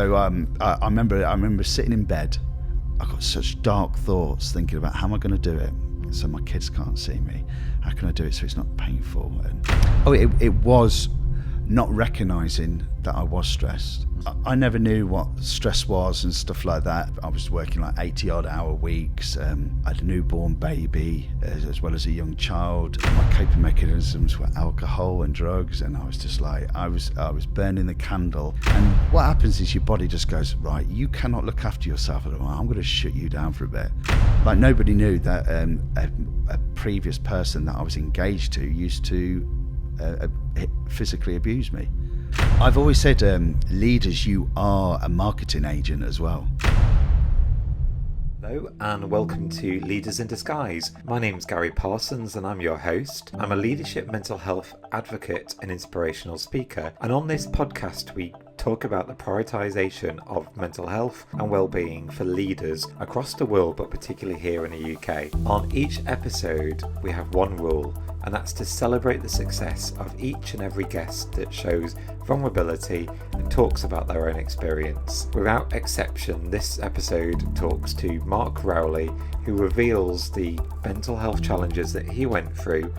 So I remember sitting in bed. I got such dark thoughts thinking about how am I going to do it so my kids can't see me. How can I do it so it's not painful? And it was not recognising that I was stressed. I never knew what stress was and stuff like that. I was working like 80-odd hour weeks. I had a newborn baby as well as a young child. My coping mechanisms were alcohol and drugs, and I was just like, I was burning the candle. And what happens is your body just goes, right, you cannot look after yourself at all. I'm going to shut you down for a bit. Like nobody knew that a previous person that I was engaged to used to physically abuse me. I've always said, leaders, you are a marketing agent as well. Hello and welcome to Leaders in Disguise. My name's Gary Parsons and I'm your host. I'm a leadership mental health advocate and inspirational speaker, and on this podcast we talk about the prioritisation of mental health and well-being for leaders across the world, but particularly here in the UK. On each episode we have one rule, and that's to celebrate the success of each and every guest that shows vulnerability and talks about their own experience. Without exception, this episode talks to Marc Rowley, who reveals the mental health challenges that he went through,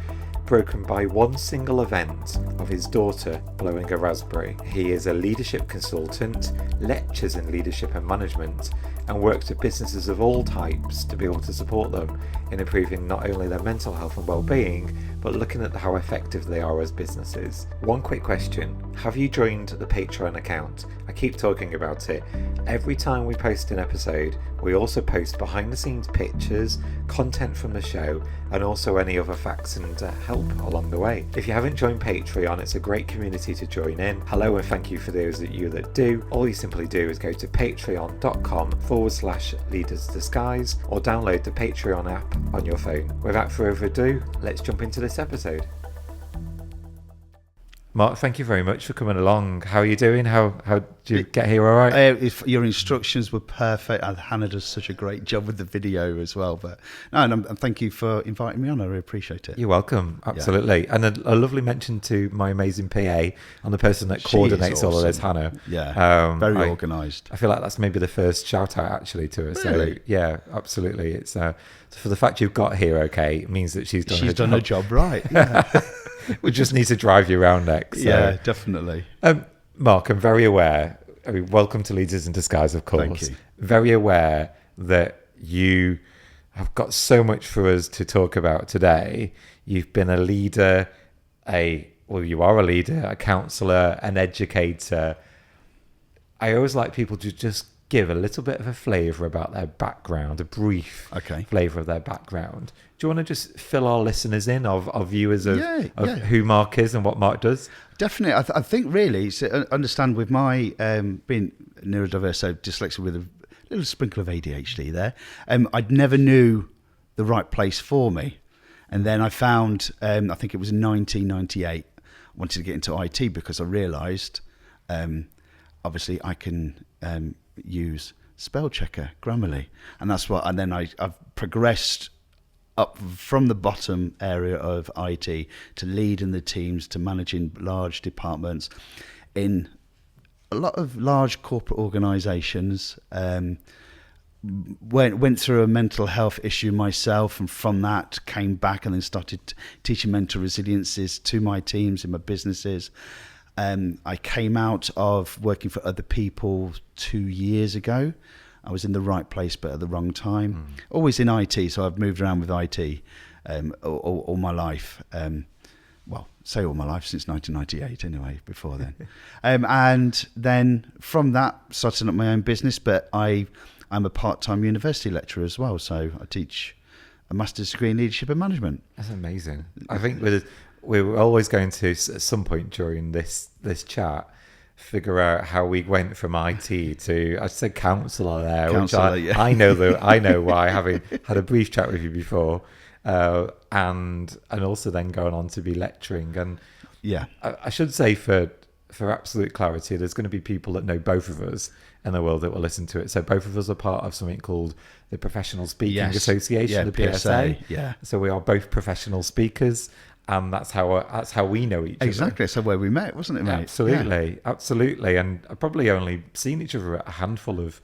broken by one single event of his daughter blowing a raspberry. He is a leadership consultant, lectures in leadership and management, and works with businesses of all types to be able to support them in improving not only their mental health and well-being, but looking at how effective they are as businesses. One quick question: have you joined the Patreon account? I keep talking about it. Every time we post an episode, we also post behind the scenes pictures, content from the show, and also any other facts and help along the way. If you haven't joined Patreon, it's a great community to join in. Hello and thank you for those of you that do. All you simply do is go to patreon.com/leadersdisguise or download the Patreon app on your phone. Without further ado, let's jump into this episode. Marc, thank you very much for coming along. How are you doing? How did you get here all right? Your instructions were perfect. Hannah does such a great job with the video as well. But no, and thank you for inviting me on. I really appreciate it. You're welcome. Absolutely. Yeah. And a lovely mention to my amazing PA and the person that coordinates awesome. All of this, Hannah. Yeah, very organised. I feel like that's maybe the first shout out actually to her. Really? So yeah, absolutely. It's for the fact you've got here okay, it means that she's done her job right. Yeah. We just need to drive you around next. So. Yeah, definitely. Marc, I'm very aware. I mean, welcome to Leaders in Disguise, of course. Thank you. Very aware that you have got so much for us to talk about today. You've been a leader, you are a leader, a counsellor, an educator. I always like people to just give a little bit of a flavour about their background, a brief flavour of their background. Do you want to just fill our listeners in of viewers of who Marc is and what Marc does? Definitely. I think really, so understand with my being neurodiverse, so dyslexia with a little sprinkle of ADHD there, I'd never knew the right place for me. And then I found, I think it was in 1998, I wanted to get into IT because I realised, obviously I can use spell checker, Grammarly, and that's what. And then I've progressed up from the bottom area of IT to leading the teams, to managing large departments in a lot of large corporate organisations. Went through a mental health issue myself, and from that came back and then started teaching mental resiliences to my teams in my businesses. I came out of working for other people 2 years ago. I was in the right place but at the wrong time. Always in IT, so I've moved around with IT all my life. Say all my life, since 1998 anyway, before then. And then from that, starting up my own business, but I'm a part-time university lecturer as well, so I teach a master's degree in leadership and management. That's amazing. I think we were always going to, at some point during this chat, figure out how we went from IT to, I said counsellor there, which I know why, having had a brief chat with you before, and also then going on to be lecturing. And yeah, I should say for absolute clarity, there's going to be people that know both of us in the world that will listen to it. So both of us are part of something called the Professional Speaking Association, the PSA. Yeah. So we are both professional speakers, And that's how we know each other. Exactly. So where we met, wasn't it, mate? Absolutely. And I've probably only seen each other at a handful of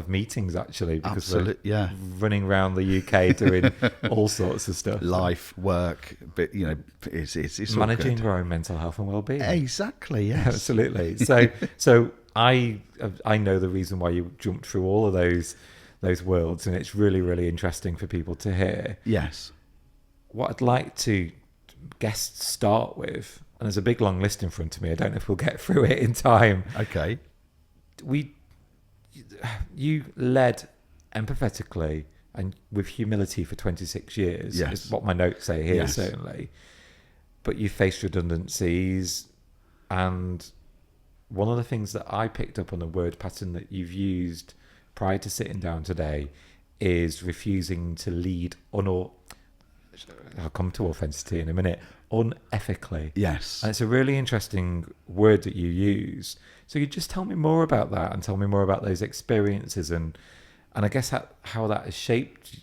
meetings, actually, because we're running around the UK doing all sorts of stuff. Life, work, but it's managing all our own mental health and well-being. Exactly. Yes. Absolutely. So I know the reason why you jumped through all of those worlds, and it's really, really interesting for people to hear. Yes. What I'd like to guests start with, and there's a big long list in front of me, I don't know if we'll get through it in time. Okay. You led empathetically and with humility for 26 years. Yes. Is what my notes say here, Yes. certainly. But you faced redundancies, and one of the things that I picked up on the word pattern that you've used prior to sitting down today is refusing to lead I'll come to authenticity in a minute, unethically. Yes. And it's a really interesting word that you use. So you just tell me more about that, and tell me more about those experiences, and I guess how that has shaped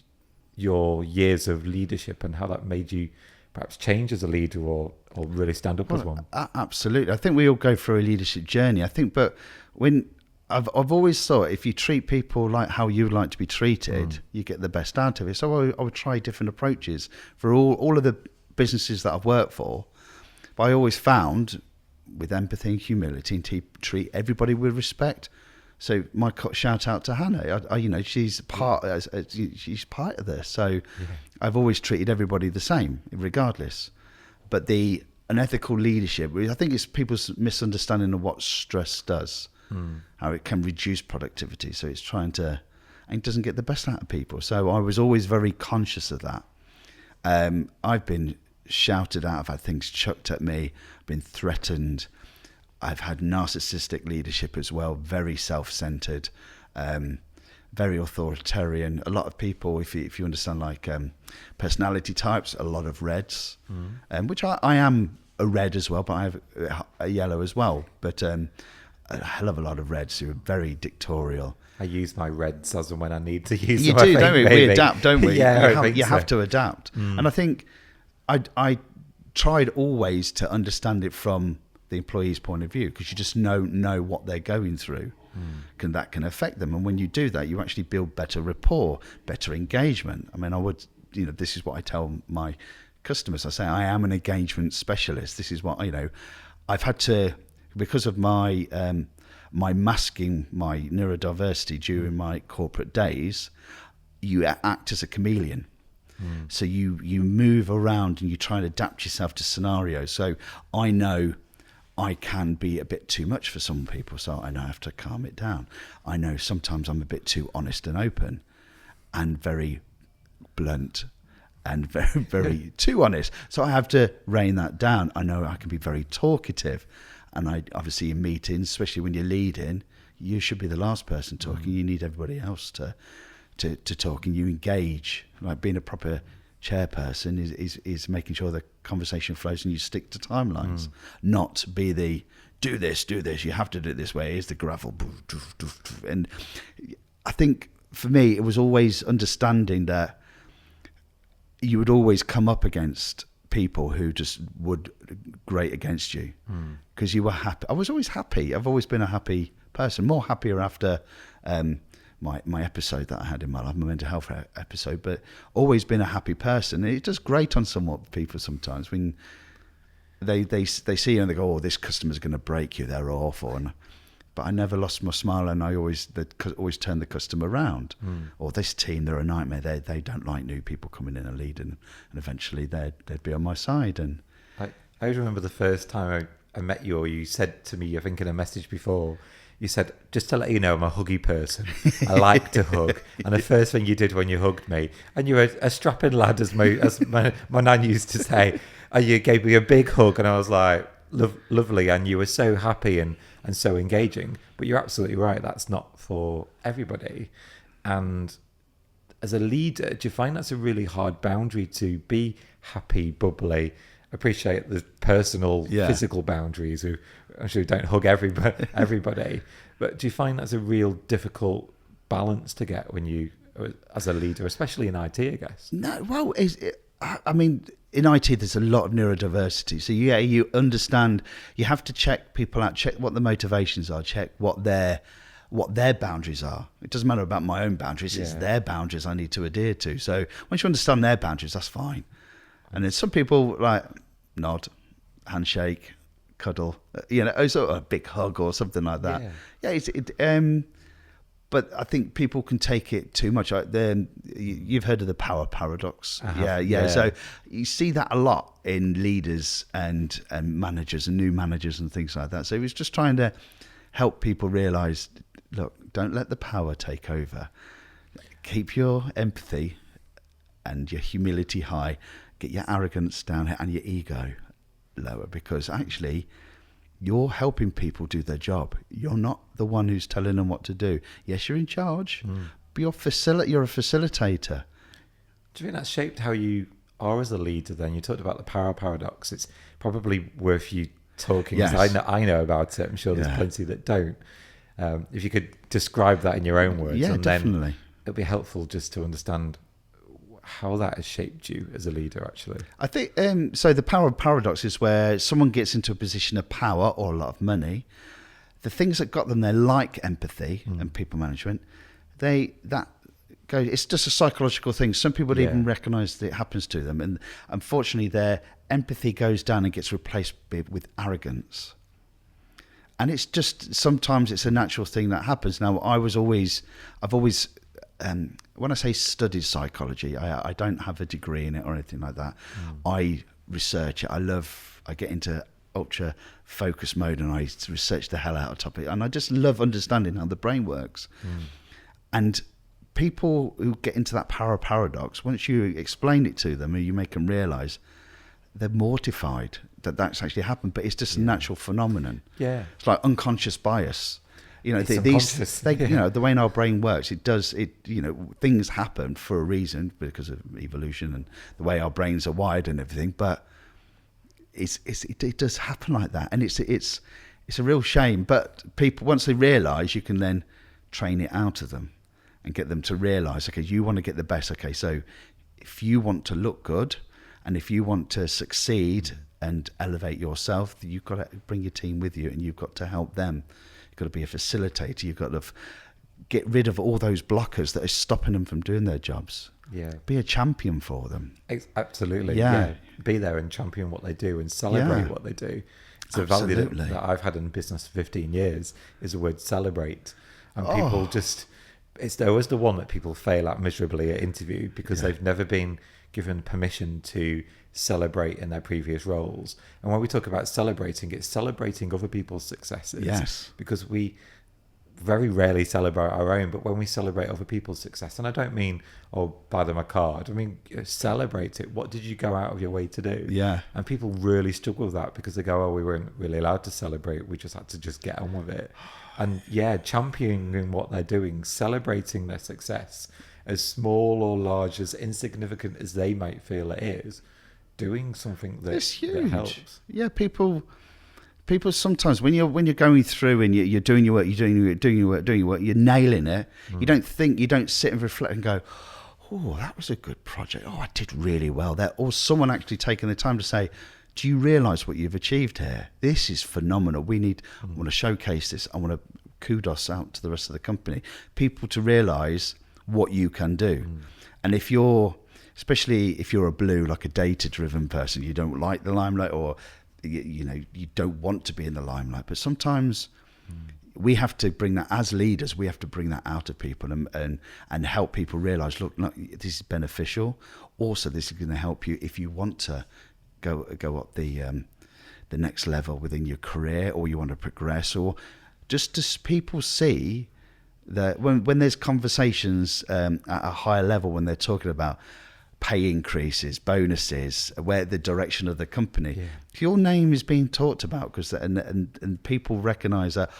your years of leadership, and how that made you perhaps change as a leader or really stand up as one. Absolutely. I think we all go through a leadership journey. I think, but when I've always thought if you treat people like how you would like to be treated, you get the best out of it. So I would try different approaches for all of the businesses that I've worked for. But I always found with empathy and humility and to treat everybody with respect. So my shout out to Hannah. She's part of this. So I've always treated everybody the same, regardless. But the unethical leadership, I think it's people's misunderstanding of what stress does. How it can reduce productivity. So it's and it doesn't get the best out of people. So I was always very conscious of that. I've been shouted at, I've had things chucked at me, been threatened. I've had narcissistic leadership as well, very self-centered, very authoritarian. A lot of people, if you understand like personality types, a lot of reds, which I am a red as well, but I have a yellow as well. But a hell of a lot of reds who are very dictatorial. I use my reds as and when I need to use them. You do, don't we? Maybe. We adapt, don't we? You have to adapt. And I think I tried always to understand it from the employee's point of view, because you just know what they're going through. That can affect them. And when you do that, you actually build better rapport, better engagement. I mean, this is what I tell my customers. I say, I am an engagement specialist. This is what, I've had to, because of my my masking my neurodiversity during my corporate days, you act as a chameleon. So you move around and you try and adapt yourself to scenarios. So I know I can be a bit too much for some people, so I know I have to calm it down. I know sometimes I'm a bit too honest and open and very blunt and very, very too honest. So I have to rein that down. I know I can be very talkative. And I obviously in meetings, especially when you're leading, you should be the last person talking. You need everybody else to talk, and you engage. Like being a proper chairperson is making sure the conversation flows and you stick to timelines, not be the do this, you have to do it this way, here's the gravel. And I think for me, it was always understanding that you would always come up against people who just would grate against you because you were happy. I was always happy. I've always been a happy person, more happier after my episode that I had in my life, my mental health episode, but always been a happy person. And it does grate on people sometimes when they see you and they go, oh, this customer's going to break you, they're awful. But I never lost my smile, and I always turned the customer around. Or this team, they're a nightmare. They don't like new people coming in and leading, and eventually they'd be on my side. And I remember the first time I met you, or you said to me, I think in a message before, you said, just to let you know, I'm a huggy person. I like to hug. And the first thing you did when you hugged me, and you were a strapping lad, as my nan used to say, and you gave me a big hug, and I was like, lovely, and you were so happy and so engaging. But you're absolutely right, that's not for everybody. And as a leader, do you find that's a really hard boundary to be happy, bubbly, appreciate the personal, physical boundaries? Who I'm sure don't hug everybody, but do you find that's a real difficult balance to get when you, as a leader, especially in IT, I guess? No, well, I mean, in IT, there's a lot of neurodiversity. So yeah, you understand. You have to check people out, check what the motivations are, check what their boundaries are. It doesn't matter about my own boundaries; it's their boundaries I need to adhere to. So once you understand their boundaries, that's fine. And then some people like nod, handshake, cuddle, sort of a big hug or something like that. But I think people can take it too much. You've heard of the power paradox. Yeah. So you see that a lot in leaders and managers and new managers and things like that. So he was just trying to help people realize, look, don't let the power take over. Keep your empathy and your humility high. Get your arrogance down and your ego lower, because actually you're helping people do their job. You're not the one who's telling them what to do. Yes, you're in charge, but you're a facilitator. Do you think that's shaped how you are as a leader then? You talked about the power paradox. It's probably worth you talking. Yes. I know about it. I'm sure there's plenty that don't. If you could describe that in your own words. Yeah, and definitely. Then it'd be helpful just to understand how that has shaped you as a leader, actually. I think so. The power paradox is where someone gets into a position of power or a lot of money. The things that got them there, like empathy and people management, it's just a psychological thing. Some people don't even recognise that it happens to them, and unfortunately, their empathy goes down and gets replaced with arrogance. And it's just sometimes it's a natural thing that happens. Now, I've always. When I say studied psychology, I don't have a degree in it or anything like that. I research it. I get into ultra focus mode and I research the hell out of topic. And I just love understanding how the brain works. And people who get into that power paradox, once you explain it to them and you make them realise, they're mortified that that's actually happened. But it's just a natural phenomenon. Yeah, it's like unconscious bias. The way our brain works, things happen for a reason because of evolution and the way our brains are wired and everything. But it does happen like that, and it's a real shame. But people, once they realise, you can then train it out of them and get them to realise, okay, you want to get the best. Okay, so if you want to look good and if you want to succeed and elevate yourself, you've got to bring your team with you and you've got to help them. You've got to be a facilitator. You've got to get rid of all those blockers that are stopping them from doing their jobs. Yeah. Be a champion for them. Absolutely. Yeah. Be there and champion what they do and celebrate what they do. It's a value that I've had in business for 15 years is the word celebrate. And people it's always the one that people fail at miserably at interview because they've never been given permission to celebrate in their previous roles. And when we talk about celebrating, it's celebrating other people's successes. Yes. Because we very rarely celebrate our own, but when we celebrate other people's success, and I don't mean, buy them a card, I mean, celebrate it. What did you go out of your way to do? Yeah. And people really struggle with that because they go, we weren't really allowed to celebrate. We just had to just get on with it. And championing what they're doing, celebrating their success, as small or large, as insignificant as they might feel it is, doing something that helps. Yeah, people sometimes when you're going through and you're doing your work, you're nailing it. You don't sit and reflect and go, oh, that was a good project. Oh, I did really well there. Or someone actually taking the time to say, do you realise what you've achieved here? This is phenomenal. I want to showcase this. I want to kudos out to the rest of the company. People to realise what you can do. And especially if you're a blue, like a data-driven person, you don't like the limelight, or you don't want to be in the limelight. But sometimes we have to bring that, as leaders, we have to bring that out of people and help people realise, look, this is beneficial. Also, this is going to help you if you want to go up the next level within your career, or you want to progress, or just as people see that when there's conversations at a higher level, when they're talking about pay increases, bonuses, where the direction of the company, if your name is being talked about, and people recognise that,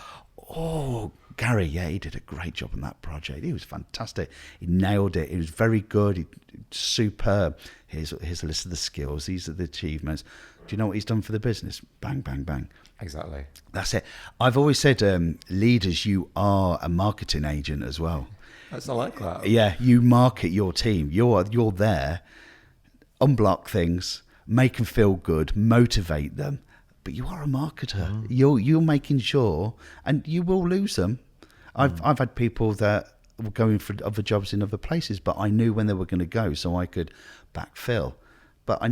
Gary, he did a great job on that project. He was fantastic. He nailed it. He was very good. Superb. Here's a list of the skills. These are the achievements. Do you know what he's done for the business? Bang, bang, bang. Exactly. That's it. I've always said, leaders, you are a marketing agent as well. I like that. Yeah, you market your team. You're there unblock things, make them feel good, motivate them. But you are a marketer. You're making sure, and you will lose them. I've had people that were going for other jobs in other places, but I knew when they were going to go, so I could backfill. But I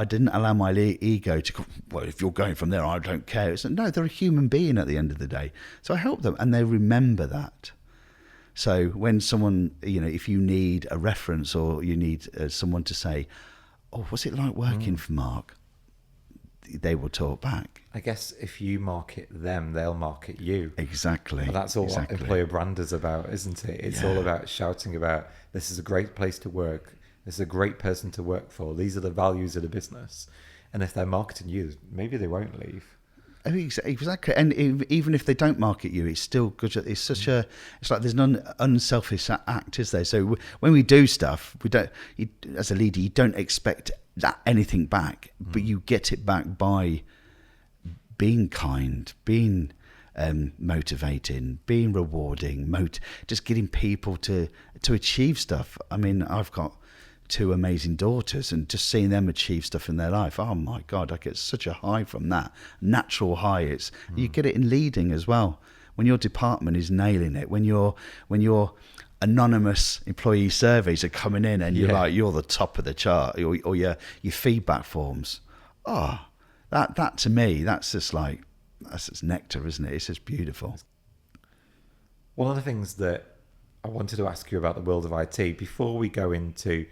didn't allow my ego to go, well, if you're going from there, I don't care. It's, no, they're a human being at the end of the day. So I help them, and they remember that. So when someone, if you need a reference or you need someone to say, oh, what's it like working for Mark? They will talk back. I guess if you market them, they'll market you. Exactly. And that's all what employer brand is about, isn't it? It's all about shouting about, this is a great place to work. This is a great person to work for. These are the values of the business. And if they're marketing you, maybe they won't leave. Exactly. And even if they don't market you, it's still good. It's like there's an unselfish act, is there? So when we do stuff, as a leader, you don't expect anything back, but you get it back by being kind, being motivating, being rewarding, just getting people to achieve stuff. I mean, I've got 2 amazing daughters, and just seeing them achieve stuff in their life, oh my God, I get such a high from that. Natural high. You get it in leading as well. When your department is nailing it, when your anonymous employee surveys are coming in and you're the top of the chart, or your feedback forms. Oh, that to me, that's just nectar, isn't it? It's just beautiful. One of the things that I wanted to ask you about the world of IT before we go into,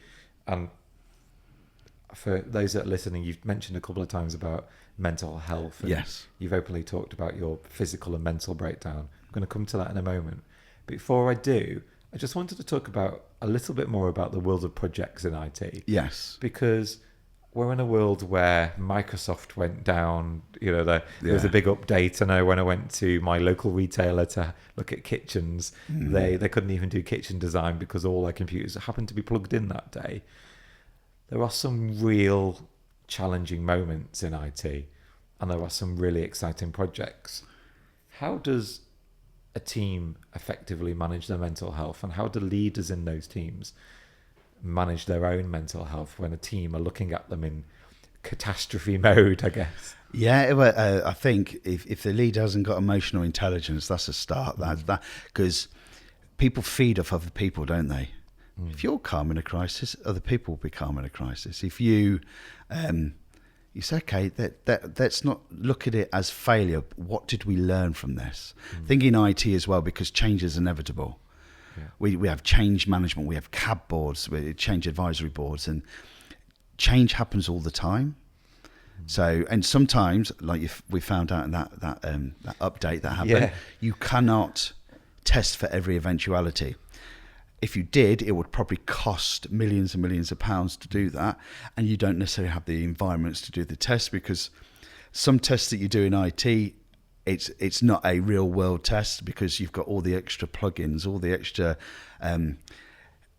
for those that are listening, you've mentioned a couple of times about mental health. And yes. You've openly talked about your physical and mental breakdown. I'm going to come to that in a moment. Before I do, I just wanted to talk about a little bit more about the world of projects in IT. Yes. Because we're in a world where Microsoft went down, there was a big update. I know when I went to my local retailer to look at kitchens, they couldn't even do kitchen design because all their computers happened to be plugged in that day. There are some real challenging moments in IT, and there are some really exciting projects. How does a team effectively manage their mental health, and how do leaders in those teams manage their own mental health when a team are looking at them in catastrophe mode, I guess? Yeah, I think if the leader hasn't got emotional intelligence, that's a start. That because people feed off other people, don't they? If you're calm in a crisis, other people will be calm in a crisis. If you say, okay, let's not look at it as failure. What did we learn from this? Thinking IT as well, because change is inevitable. Yeah. We have change management, we have CAB boards, change advisory boards, and change happens all the time. So, and sometimes, like we found out in that update that happened, you cannot test for every eventuality. If you did, it would probably cost millions and millions of pounds to do that, and you don't necessarily have the environments to do the tests, because some tests that you do in IT, it's not a real world test, because you've got all the extra plugins, all the extra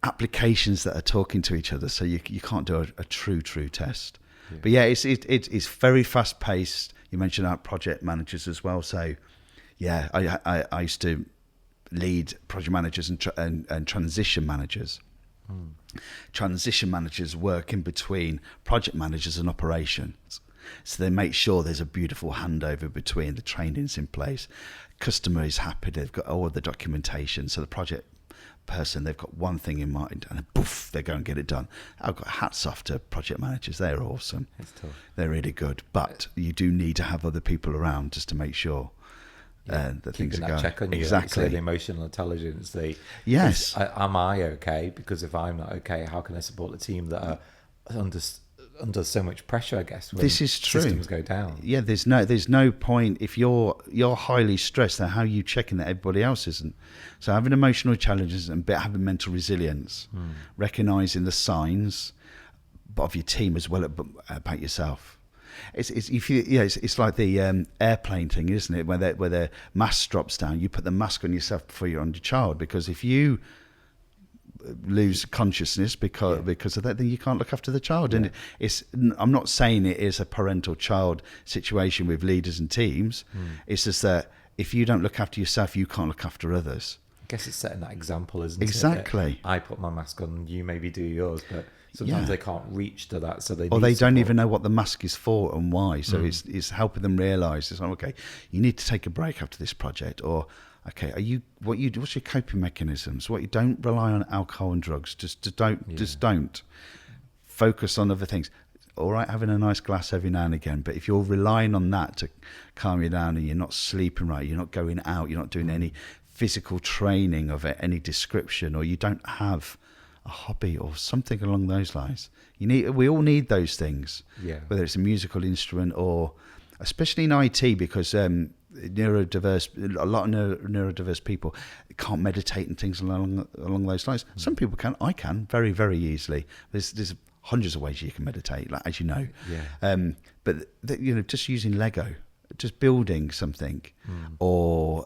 applications that are talking to each other, so you can't do a true test. Yeah. But yeah, it's very fast paced. You mentioned our project managers as well. So yeah, I used to lead project managers and transition managers. Transition managers work in between project managers and operations. So they make sure there's a beautiful handover between, the training's in place, customer is happy, they've got all the documentation. So the project person, they've got one thing in mind, and then poof, they go and get it done. I've got hats off to project managers. They're awesome. It's tough. They're really good. But you do need to have other people around just to make sure that things are going. Check on you. Exactly. The emotional intelligence. Yes. Am I okay? Because if I'm not okay, how can I support the team that are under so much pressure, I guess, when this is true. Systems go down? Yeah, there's no point if you're highly stressed. Then how are you checking that everybody else isn't? So having emotional challenges and having mental resilience, recognizing the signs of your team as well about yourself. It's like the airplane thing, isn't it? Where the mask drops down, you put the mask on yourself before you're on your child, because if you lose consciousness because of that, then you can't look after the child. And I'm not saying it is a parental child situation with leaders and teams. It's just that if you don't look after yourself, you can't look after others. guess it's setting that example, isn't it? Exactly. That I put my mask on, you maybe do yours, but sometimes they can't reach to that, so they or need they don't support. even know what the mask is for and why. So it's helping them realise it's like, okay, you need to take a break after this project, or okay, what's your coping mechanisms? What you don't rely on alcohol and drugs. Just don't focus on other things. All right, having a nice glass every now and again, but if you're relying on that to calm you down and you're not sleeping right, you're not going out, you're not doing any physical training of any description, or you don't have a hobby or something along those lines. We all need those things, whether it's a musical instrument or, especially in IT, because a lot of neurodiverse people can't meditate and things along those lines. Some people can. I can very, very easily. There's hundreds of ways you can meditate, like, as you know. But just using Lego, just building something, or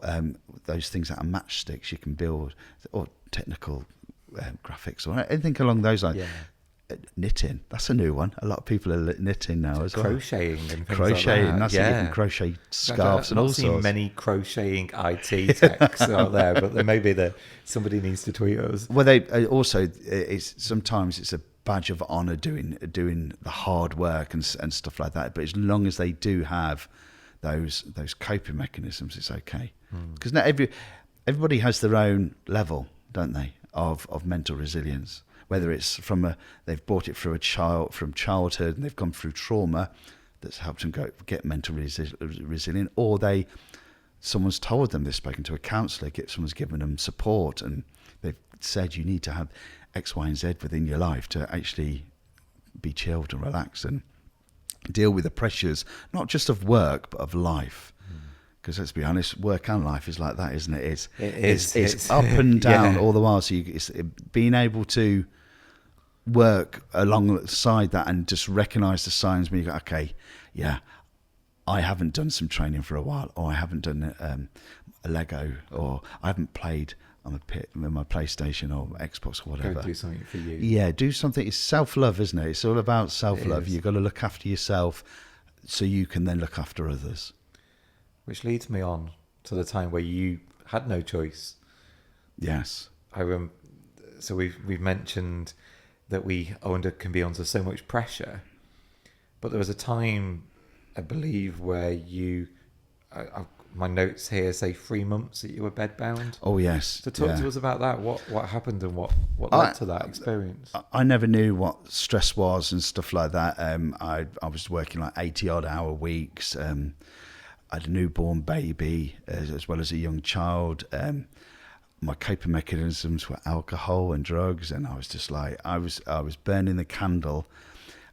those things that are matchsticks you can build, or technical graphics, or anything along those lines. Knitting, that's a new one. A lot of people are knitting now as well. Crocheting and things crocheting, like that. That's it. You can crochet scarves and all sorts. I've not seen many crocheting IT techs out there, but there may be somebody needs to tweet us. Well, they also, sometimes it's a badge of honour doing the hard work and stuff like that. But as long as they do have those coping mechanisms, it's okay. Because not everybody has their own level, don't they, of mental resilience. Whether it's they've brought it from childhood and they've gone through trauma that's helped them get mentally resilient, or someone's told them, they've spoken to a counsellor, someone's given them support, and they've said you need to have X, Y, and Z within your life to actually be chilled and relaxed and deal with the pressures, not just of work, but of life. Because let's be honest, work and life is like that, isn't it? It's up and down all the while. So it's being able to work alongside that and just recognise the signs when you go, okay, I haven't done some training for a while, or I haven't done a Lego, or I haven't played on my PlayStation or Xbox or whatever. Go do something for you. Yeah, do something. It's self-love, isn't it? It's all about self-love. You've got to look after yourself so you can then look after others. Which leads me on to the time where you had no choice. Yes. So we've mentioned that we can be under so much pressure, but there was a time, I believe, where my notes here say 3 months that you were bedbound. Oh yes. So talk to us about that. What happened and what led to that experience? I never knew what stress was and stuff like that. I was working like 80-odd hour weeks. I had a newborn baby as well as a young child. My coping mechanisms were alcohol and drugs, and I was just like, I was burning the candle.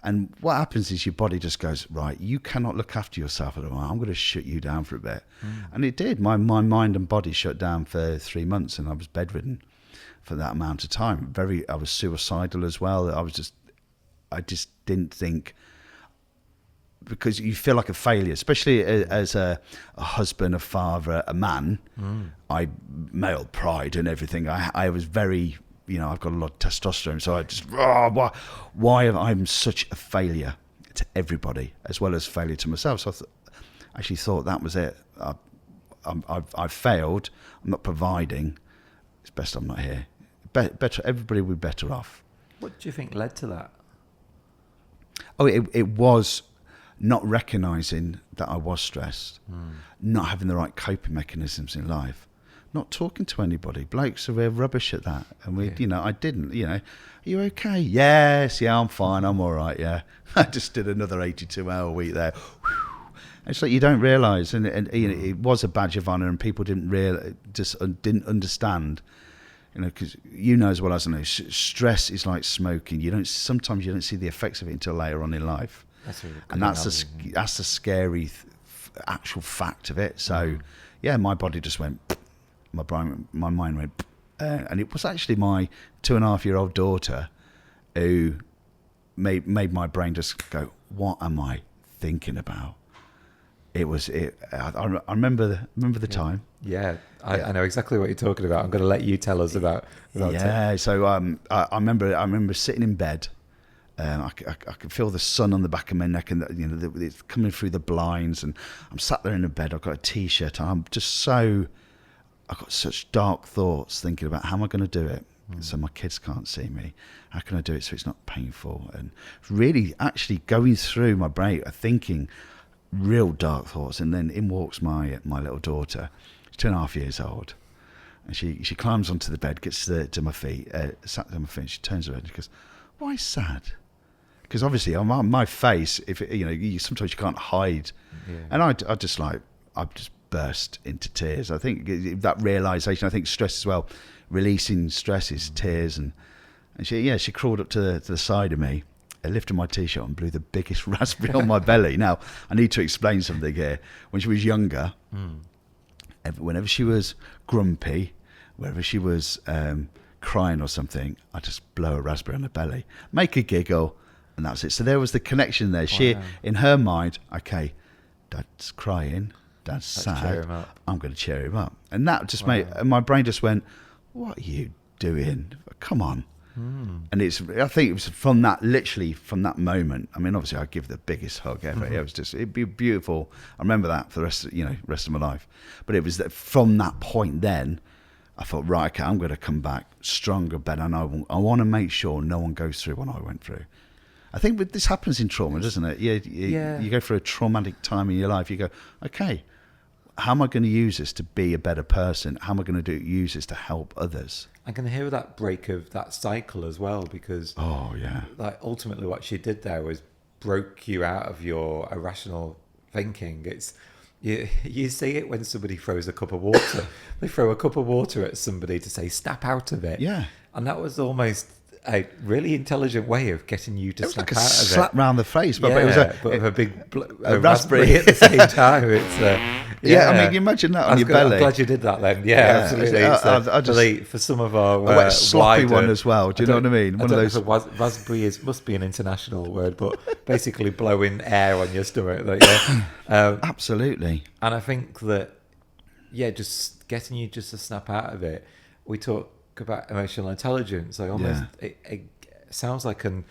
And what happens is your body just goes, right, you cannot look after yourself at all. I'm going to shut you down for a bit. And it did. My mind and body shut down for 3 months, and I was bedridden for that amount of time. I was suicidal as well. I just didn't think, because you feel like a failure, especially as a husband, a father, a man. Male pride and everything. I was very, I've got a lot of testosterone, so I just, why am I such a failure to everybody, as well as failure to myself? So I actually thought that was it. I've failed. I'm not providing. It's best I'm not here. Better, everybody would be better off. What do you think led to that? Oh, it was not recognising that I was stressed, not having the right coping mechanisms in life, not talking to anybody. Blokes are real rubbish at that. And I didn't, are you okay? Yes, I'm fine, I'm all right, yeah. I just did another 82-hour week there. It's like you don't realise, and it was a badge of honour, and people didn't understand, because as well as I know, stress is like smoking. Sometimes you don't see the effects of it until later on in life. That's the scary actual fact of it. So, my body just went, my mind went, and it was actually my 2.5-year-old daughter who made my brain just go, what am I thinking about? It was it. I remember the time. Yeah, I know exactly what you're talking about. I'm going to let you tell us about it. So I remember sitting in bed. I could feel the sun on the back of my neck, and it's coming through the blinds. And I'm sat there in the bed. I've got a t-shirt on. I'm just so I got such dark thoughts thinking about how am I going to do it so my kids can't see me? How can I do it so it's not painful? And really actually going through my brain, thinking real dark thoughts. And then in walks my little daughter. She's 2.5 years old. And she climbs onto the bed, gets to my feet, sat on my feet, and she turns around and she goes, why sad? Because obviously on my face, if sometimes you can't hide. Yeah. And I just burst into tears. I think that realisation, I think stress as well, releasing stress is tears. And she crawled up to the side of me, lifted my t-shirt and blew the biggest raspberry on my belly. Now, I need to explain something here. When she was younger, whenever she was grumpy, whenever she was crying or something, I just blow a raspberry on her belly, make her giggle, and that's it. So there was the connection there. Wow. She, in her mind, okay, Dad's crying, Dad's sad, I'm going to cheer him up. And that just made, and my brain just went, what are you doing? Come on. And I think it was from that moment. I mean, obviously, I'd give the biggest hug ever. It'd be beautiful. I remember that for the rest of my life. But it was that from that point then, I thought, right, okay, I'm going to come back stronger, better, and I want to make sure no one goes through what I went through. I think this happens in trauma, doesn't it? You go through a traumatic time in your life. You go, okay, how am I going to use this to be a better person? How am I going to use this to help others? I can hear that break of that cycle as well, because like ultimately what she did there was broke you out of your irrational thinking. It's you see it when somebody throws a cup of water. They throw a cup of water at somebody to say, snap out of it. Yeah. And that was almost a really intelligent way of getting you to snap like out of it. Slap round the face, but it was with a big raspberry at the same time. It's I mean, you imagine that on your belly. I'm glad you did that then. Yeah, absolutely. I just, for some of our a wet sloppy one as well. Do you know what I mean? One of those. Raspberry must be an international word, but basically blowing air on your stomach. Absolutely. And I think that just getting you just to snap out of it. We talk about emotional intelligence. I almost it sounds like I'm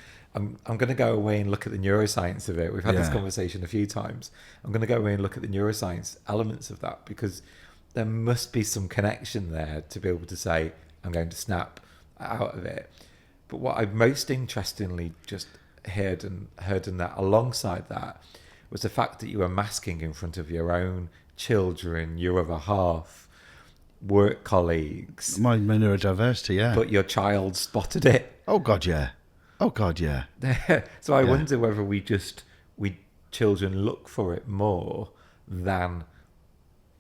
going to go away and look at the neuroscience of it. We've had this conversation a few times. I'm going to go away and look at the neuroscience elements of that, because there must be some connection there to be able to say, I'm going to snap out of it. But what I most interestingly just heard in that, alongside that, was the fact that you were masking in front of your own children, your other half, work colleagues. My neurodiversity, yeah. But your child spotted it. Oh, God, yeah. So I wonder whether we children look for it more than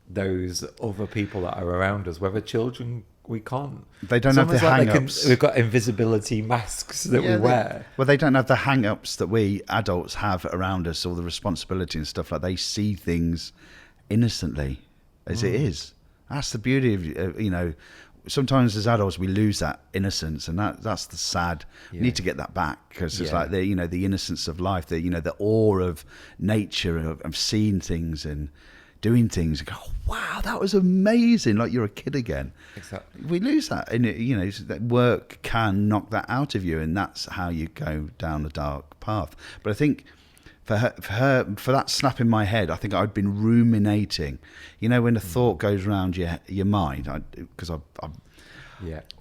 those other people that are around us. Whether children, we can't. They don't have the hang-ups. We've got invisibility masks that we wear. They don't have the hang-ups that we adults have around us, or the responsibility and stuff like that. They see things innocently as it is. That's the beauty of, sometimes as adults we lose that innocence, and that's the sad. We need to get that back, because it's like the innocence of life, the awe of nature, of seeing things and doing things. And go, oh, wow, that was amazing! Like you're a kid again. Exactly. We lose that, and that work can knock that out of you, and that's how you go down the dark path. But I think for that snap in my head, I think I'd been ruminating. When a thought goes around your mind, because I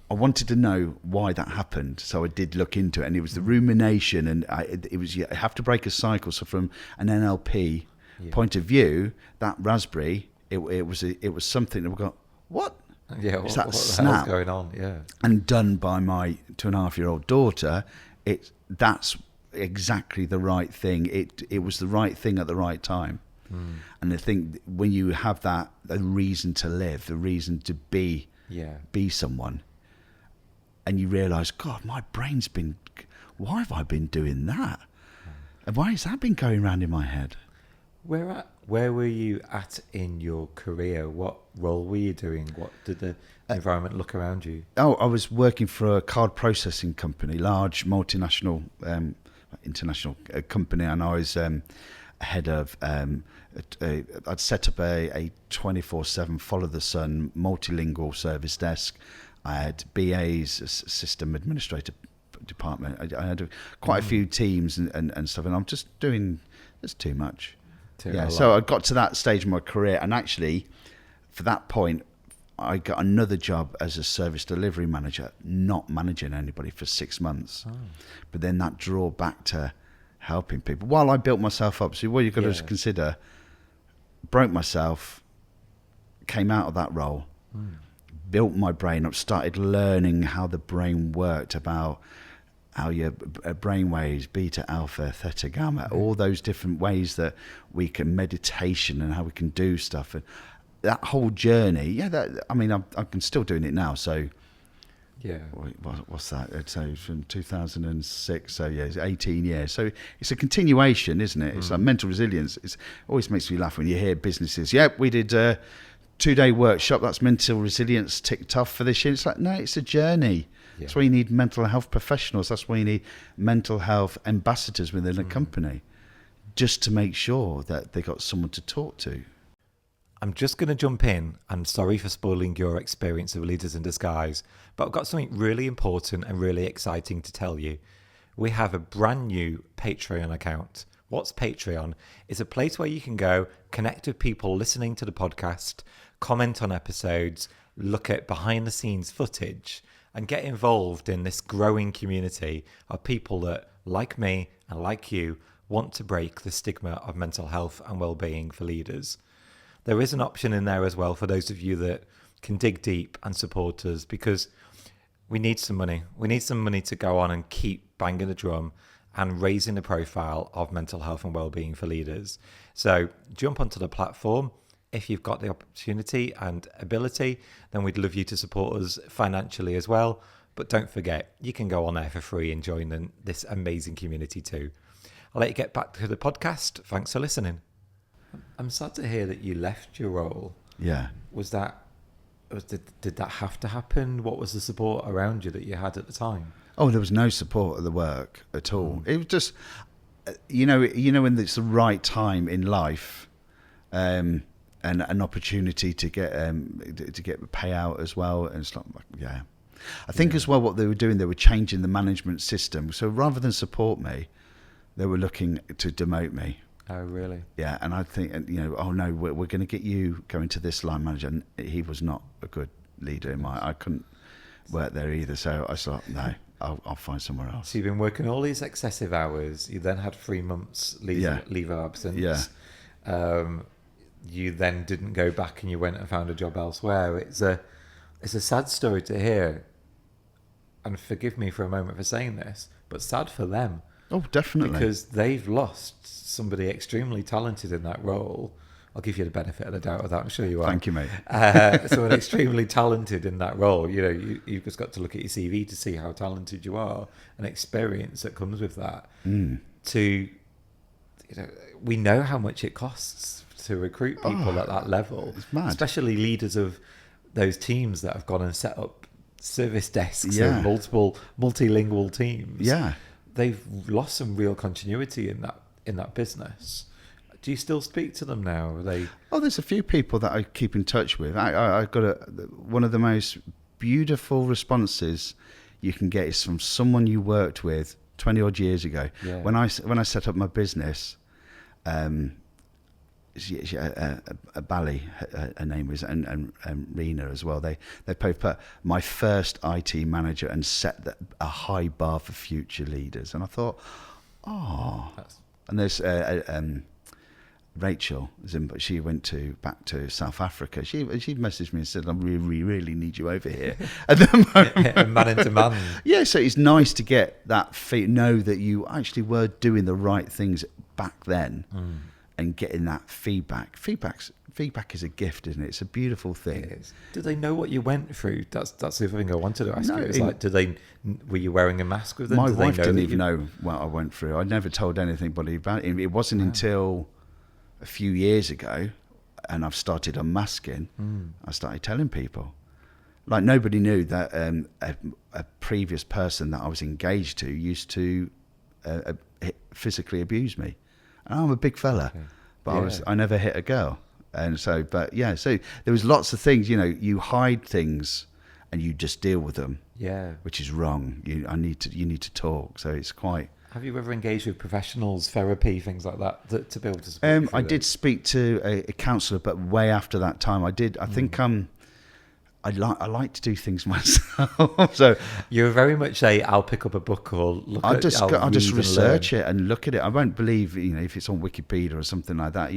wanted to know why that happened, so I did look into it, and it was the rumination, and it was you have to break a cycle. So from an NLP point of view, that raspberry, it was something that we got. What? Yeah, is that what snap the hell's going on? Yeah, and done by my 2.5-year-old daughter. That's exactly the right thing. It was the right thing at the right time. And I think when you have that, a reason to live, the reason to be someone, and you realise, God, my brain's been, why have I been doing that? And why has that been going around in my head? Where were you at in your career? What role were you doing? What did the environment look around you? I was working for a card processing company, large multinational, international company, and I was head of. I'd set up a 24/7 follow the sun multilingual service desk. I had BAs, a system administrator department. I had quite a few teams and stuff, and I'm just doing. It's too much. So I got to that stage of my career, and actually, for that point, I got another job as a service delivery manager, not managing anybody for 6 months. But then that draw back to helping people while I built myself up. So what you've got to consider, broke myself, came out of that role, built my brain up, started learning how the brain worked, about how your brain waves, beta, alpha, theta, gamma, all those different ways that we can meditation and how we can do stuff. And that whole journey, I'm still doing it now. So what's that? So from 2006, so it's 18 years. So it's a continuation, isn't it? It's like mental resilience. It always makes me laugh when you hear businesses, we did a 2-day workshop, that's mental resilience ticked off for this year. It's like, no, it's a journey. That's why you need mental health professionals. That's why you need mental health ambassadors within a company, just to make sure that they got someone to talk to. I'm just going to jump in, and sorry for spoiling your experience of Leaders in Disguise, but I've got something really important and really exciting to tell you. We have a brand new Patreon account. What's Patreon? It's a place where you can go, connect with people listening to the podcast, comment on episodes, look at behind the scenes footage, and get involved in this growing community of people that, like me and like you, want to break the stigma of mental health and well-being for leaders. There is an option in there as well for those of you that can dig deep and support us, because we need some money. We need some money to go on and keep banging the drum and raising the profile of mental health and well-being for leaders. So jump onto the platform. If you've got the opportunity and ability, then we'd love you to support us financially as well. But don't forget, you can go on there for free and join this amazing community too. I'll let you get back to the podcast. Thanks for listening. I'm sad to hear that you left your role. Yeah. Did that have to happen? What was the support around you that you had at the time? Oh, there was no support at the work at all. It was just, when it's the right time in life, and an opportunity to get a payout as well, and it's like, I think as well what they were doing, they were changing the management system. So rather than support me, they were looking to demote me. Oh, really? Yeah, and I think, oh no, we're going to get you going to this line manager. And he was not a good leader I couldn't work there either. So I thought, no, I'll find somewhere else. So you've been working all these excessive hours. You then had 3 months leave of absence. Yeah. You then didn't go back and you went and found a job elsewhere. It's a sad story to hear. And forgive me for a moment for saying this, but sad for them. Oh, definitely. Because they've lost somebody extremely talented in that role. I'll give you the benefit of the doubt of that. I'm sure you are. Thank you, mate. Someone extremely talented in that role. You've just got to look at your CV to see how talented you are, and experience that comes with that. We know how much it costs to recruit people at that level. It's mad. Especially leaders of those teams that have gone and set up service desks of multiple multilingual teams. Yeah. They've lost some real continuity in that business. Do you still speak to them now? Are they? Oh, there's a few people that I keep in touch with. I got one of the most beautiful responses you can get is from someone you worked with 20 odd years ago. Yeah. When I set up my business, Bally, her name was, and Rena as well. They both put my first IT manager and set a high bar for future leaders. And I thought, and there's Rachel, she went back to South Africa. She messaged me and said, I really need you over here at the moment. Man into man. Yeah, so it's nice to get that know that you actually were doing the right things back then. And getting that feedback. Feedback is a gift, isn't it? It's a beautiful thing. It is. Do they know what you went through? That's the other thing I wanted to ask you. It's like, were you wearing a mask with them? My wife didn't even know what I went through. I never told anybody about it. It wasn't until a few years ago, and I've started unmasking, I started telling people. Like, nobody knew that a previous person that I was engaged to used to physically abuse me. I'm a big fella, but I never hit a girl. And so, so there was lots of things, you hide things and you just deal with them. Yeah. Which is wrong. You need to talk. So it's quite. Have you ever engaged with professionals, therapy, things like that, to be able to support I did speak to a counsellor, but way after that time I did. I think I like to do things myself. So you're very much I'll pick up a book or I'll just research it and look at it. I won't believe, if it's on Wikipedia or something like that.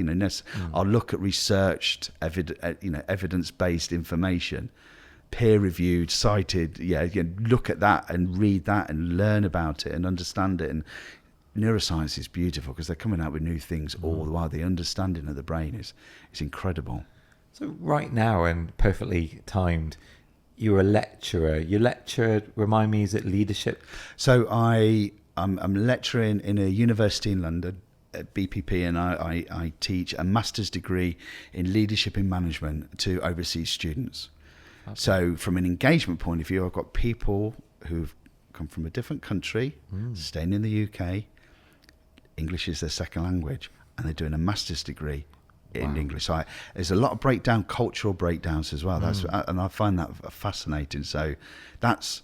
I'll look at researched, evidence-based information, peer-reviewed, cited. Look at that and read that and learn about it and understand it. And neuroscience is beautiful because they're coming out with new things all the while. The understanding of the brain is incredible. So right now, and perfectly timed, you're a lecturer. You lecture, remind me, is it leadership? So I'm lecturing in a university in London at BPP, and I teach a master's degree in leadership and management to overseas students. Okay. So from an engagement point of view, I've got people who've come from a different country, staying in the UK. English is their second language, and they're doing a master's degree in English. So there's a lot of cultural breakdowns as well. And I find that fascinating. So that's,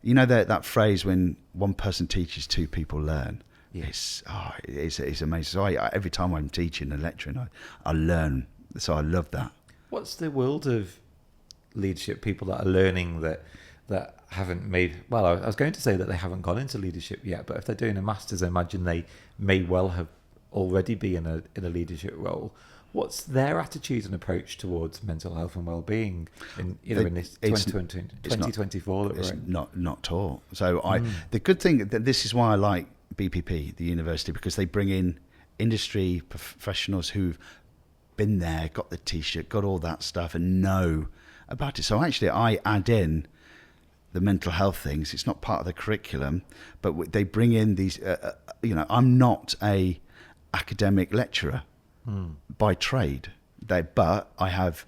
that phrase, when one person teaches, two people learn. Yes, it's amazing. So every time I'm teaching and lecturing, I learn. So I love that. What's the world of leadership? People that are learning that haven't made, well, I was going to say that they haven't gone into leadership yet, but if they're doing a master's, I imagine they may well have already be in a leadership role. What's their attitude and approach towards mental health and well-being in this 2024 that we're in? Not at all. So the good thing that this is why I like BPP, the university, because they bring in industry professionals who've been there, got the T-shirt, got all that stuff, and know about it. So actually, I add in the mental health things. It's not part of the curriculum, but they bring in these. I'm not a academic lecturer by trade, but I have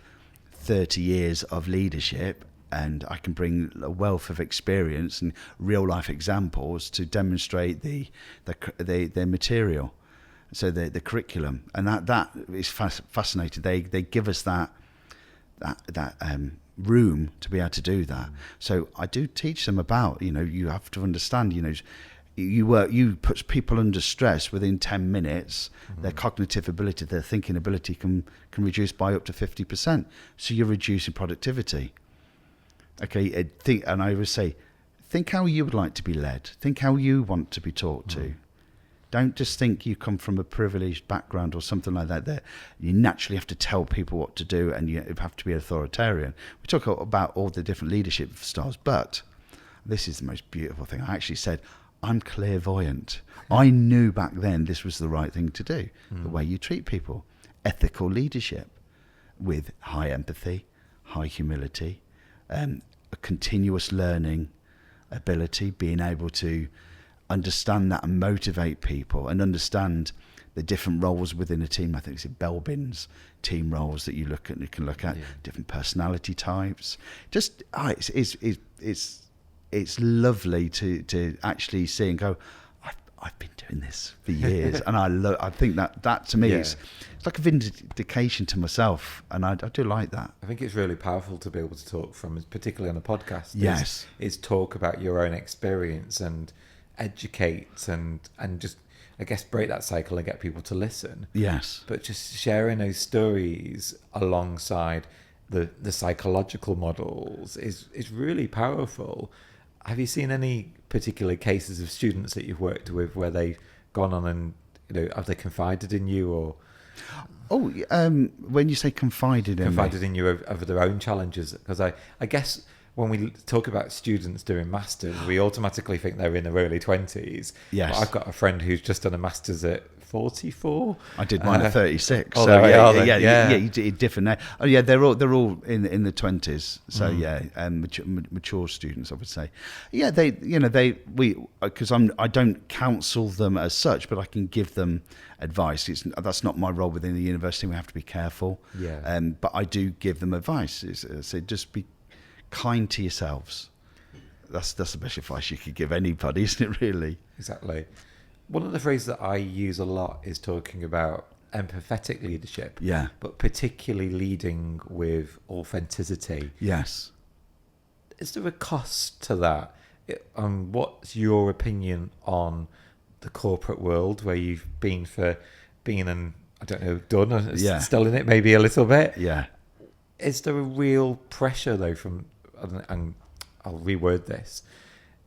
30 years of leadership, and I can bring a wealth of experience and real life examples to demonstrate their material. So the curriculum, and that is fascinating. They give us that room to be able to do that. So I do teach them about, you have to understand, you put people under stress within 10 minutes, their cognitive ability, their thinking ability can reduce by up to 50%. So you're reducing productivity. Okay, and I always say, think how you would like to be led. Think how you want to be talked to. Don't just think you come from a privileged background or something like that. You naturally have to tell people what to do, and you have to be authoritarian. We talk about all the different leadership styles, but this is the most beautiful thing. I actually said, I'm clairvoyant. I knew back then this was the right thing to do. The way you treat people. Ethical leadership with high empathy, high humility, a continuous learning ability, being able to understand that and motivate people and understand the different roles within a team. I think it's in Belbin's team roles that you can look at different personality types. Just it's lovely to actually see and go, I've been doing this for years, and I think that to me is it's like a vindication to myself, and I do like that. I think it's really powerful to be able to talk from, particularly on a podcast. Yes, is talk about your own experience and educate and just, I guess, break that cycle and get people to listen. Yes, but just sharing those stories alongside the psychological models is really powerful. Have you seen any particular cases of students that you've worked with where they've gone on and, have they confided in you or? When you say confided in you over their own challenges, because I guess when we talk about students doing masters, we automatically think they're in their early 20s. Yes. But I've got a friend who's just done a master's at 44. I did mine at 36. Oh, so yeah. You did different now. Oh yeah, they're all in the 20s. So mature students, I would say. Yeah, because I don't counsel them as such, but I can give them advice. That's not my role within the university. We have to be careful. Yeah. But I do give them advice. So just be kind to yourselves. That's the best advice you could give anybody, isn't it? Really. Exactly. One of the phrases that I use a lot is talking about empathetic leadership. Yeah. But particularly leading with authenticity. Yes. Is there a cost to that? What's your opinion on the corporate world where you've been for being done or still in it maybe a little bit? Yeah. is there a real pressure though and I'll reword this,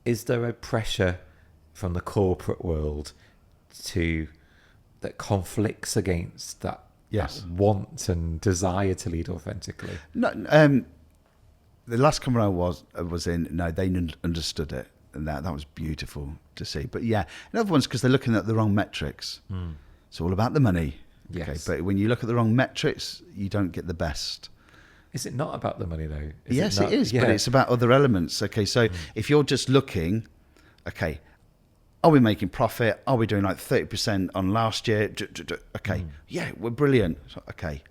is there a pressure from the corporate world that conflicts against that, Yes. that want and desire to lead authentically? No, the last company I was in, no, they understood it, and that was beautiful to see. But yeah, another one's because they're looking at the wrong metrics. It's all about the money. Yes. Okay, but when you look at the wrong metrics, you don't get the best. Is it not about the money though? Yes, it is, but it's about other elements. Okay, so if you're just looking, okay, are we making profit? Are we doing like 30% on last year? Okay, yeah, we're brilliant. So, okay,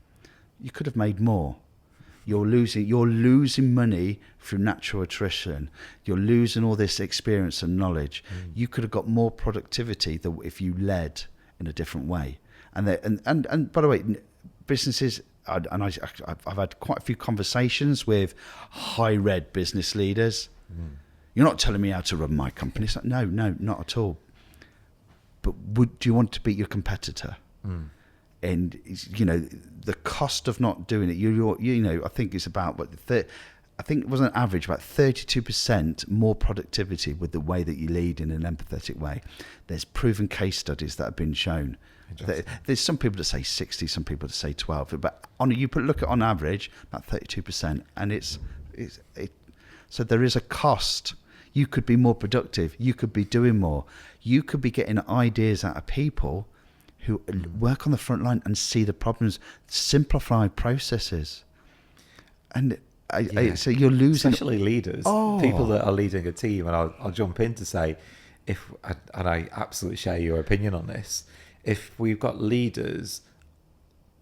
you could have made more. You're losing money through natural attrition. You're losing all this experience and knowledge. You could have got more productivity if you led in a different way. And by the way, businesses, and I've had quite a few conversations with high-red business leaders. You're not telling me how to run my company. It's like, no, not at all. But do you want to beat your competitor? And the cost of not doing it. I think it's about I think it was an average about 32% more productivity with the way that you lead in an empathetic way. There's proven case studies that have been shown. There's some people that say 60, some people that say 12, but look at on average about 32%, and so there is a cost. You could be more productive. You could be doing more. You could be getting ideas out of people who work on the front line and see the problems, simplify processes, and so you're losing, especially leaders, people that are leading a team. And I'll jump in to say, and I absolutely share your opinion on this. If we've got leaders,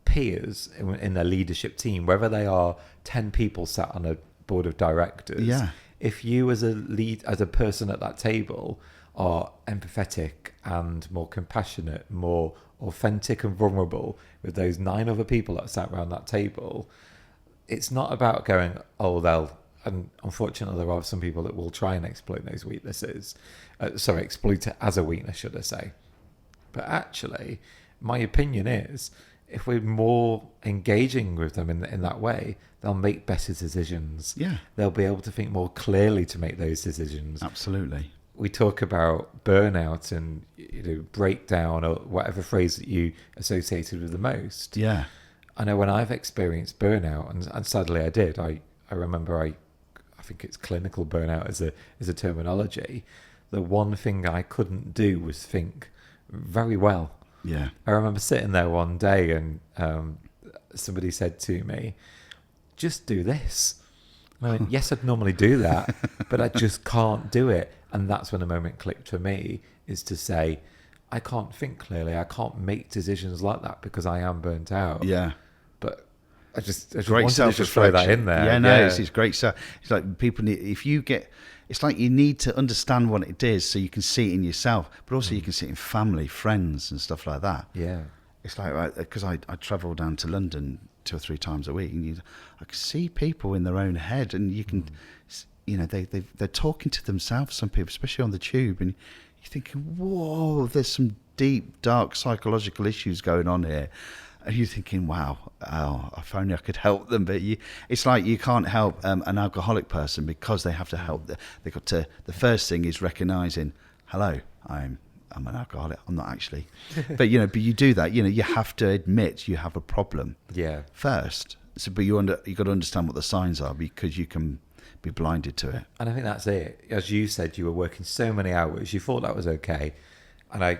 peers in their leadership team, whether they are 10 people sat on a board of directors, if you as a person at that table are empathetic and more compassionate, more authentic and vulnerable with those 9 other people that sat around that table, it's not about going, and unfortunately there are some people that will try and exploit those weaknesses, exploit it as a weakness, should I say. But actually, my opinion is, if we're more engaging with them in that way, they'll make better decisions. Yeah. They'll be able to think more clearly to make those decisions. Absolutely. We talk about burnout and breakdown, or whatever phrase that you associated with the most. Yeah. I know when I've experienced burnout, and sadly I did. I remember I think it's clinical burnout as a terminology. The one thing I couldn't do was think very well. Yeah. I remember sitting there one day and somebody said to me, just do this. And I went, yes, I'd normally do that, but I just can't do it. And that's when the moment clicked for me, is to say, I can't think clearly. I can't make decisions like that because I am burnt out. Yeah. But I just great wanted to just throw that in there. Yeah, no, it's great. So it's like people need, it's like you need to understand what it is so you can see it in yourself, but also you can see it in family, friends and stuff like that. Yeah. It's like, because I travel down to London 2 or 3 times a week, and I can see people in their own head, and you can, they're talking to themselves, some people, especially on the tube, and you're thinking, whoa, there's some deep, dark psychological issues going on here. And you're thinking, wow, if only I could help them. But it's like you can't help an alcoholic person because they have to help. The first thing is recognizing, hello, I'm an alcoholic. I'm not actually. But you do that. You have to admit you have a problem. Yeah. First. So, but you got to understand what the signs are, because you can be blinded to it. And I think that's it. As you said, you were working so many hours. You thought that was okay. And I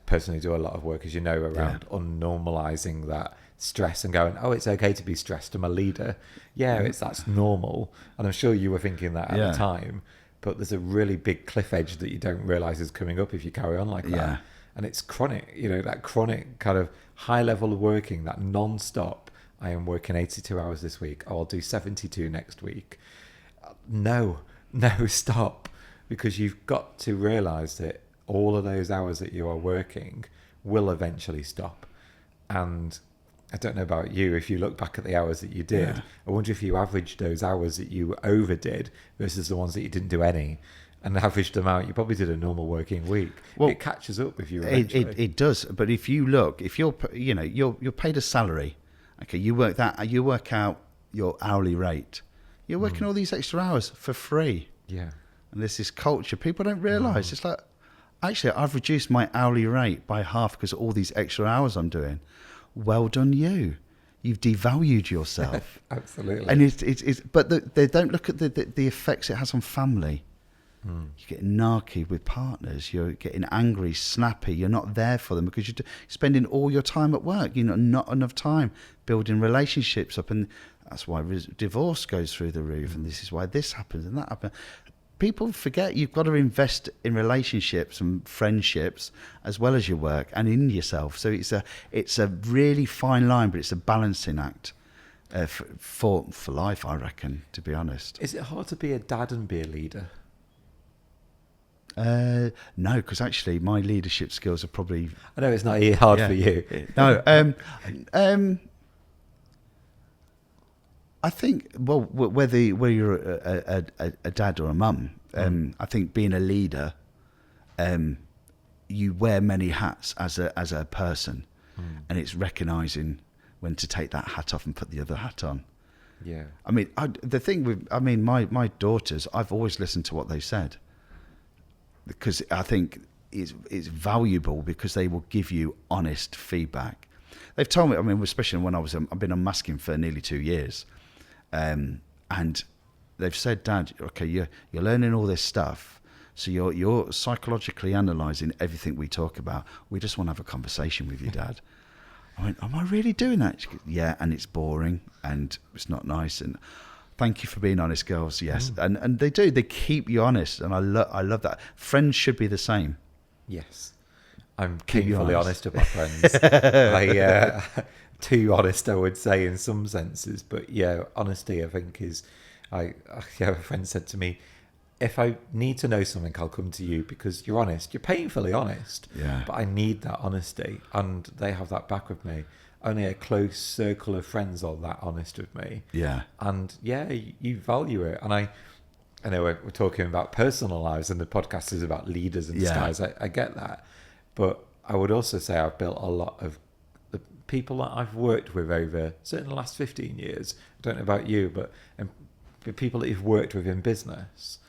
personally do a lot of work, as you know, around unnormalizing that stress and going, it's okay to be stressed. I'm a leader. Yeah, that's normal. And I'm sure you were thinking that at the time. But there's a really big cliff edge that you don't realize is coming up if you carry on like that. Yeah. And it's chronic, that chronic kind of high level of working, that non-stop. I am working 82 hours this week. I'll do 72 next week. No, stop. Because you've got to realize that all of those hours that you are working will eventually stop. And I don't know about you, if you look back at the hours that you did, I wonder if you averaged those hours that you overdid versus the ones that you didn't do any, and averaged them out, you probably did a normal working week. Well, it catches up with you eventually. It does. But if you look, if you're paid a salary, okay, you work out your hourly rate. You're working all these extra hours for free. Yeah. And there's this culture people don't realise. It's like, actually, I've reduced my hourly rate by half because of all these extra hours I'm doing. Well done, you. You've devalued yourself. Absolutely. And but they don't look at the effects it has on family. You're getting narky with partners. You're getting angry, snappy. You're not there for them because you're spending all your time at work. Not enough time building relationships up, and that's why divorce goes through the roof. And this is why this happens and that happens. People forget you've got to invest in relationships and friendships as well as your work and in yourself. So it's a really fine line, but it's a balancing act for life, I reckon. To be honest, is it hard to be a dad and be a leader? No, because actually my leadership skills are probably... I know it's not hard for you. No, I think, well, whether you're a dad or a mum, I think being a leader, you wear many hats as a person, and it's recognising when to take that hat off and put the other hat on. Yeah. I mean, my daughters, I've always listened to what they said, because I think it's valuable because they will give you honest feedback. They've told me, I mean, especially when I've been unmasking for nearly 2 years, and they've said, Dad, okay, you're learning all this stuff, so you're psychologically analysing everything we talk about. We just want to have a conversation with you, Dad. I went, am I really doing that? She goes, yeah, and it's boring and it's not nice. And thank you for being honest, girls. Yes, and they do. They keep you honest, and I love that. Friends should be the same. Yes, I'm painfully honest with my friends. Too honest, I would say, in some senses. But yeah, honesty, I think, is. A friend said to me, if I need to know something, I'll come to you because you're honest. You're painfully honest. Yeah. But I need that honesty, and they have that back with me. Only a close circle of friends are that honest with me. Yeah. And yeah, you value it. And I know we're talking about personal lives, and the podcast is about leaders and styles. I get that. But I would also say I've built a lot of the people that I've worked with over, certainly the last 15 years. I don't know about you, but the people that you've worked with in business,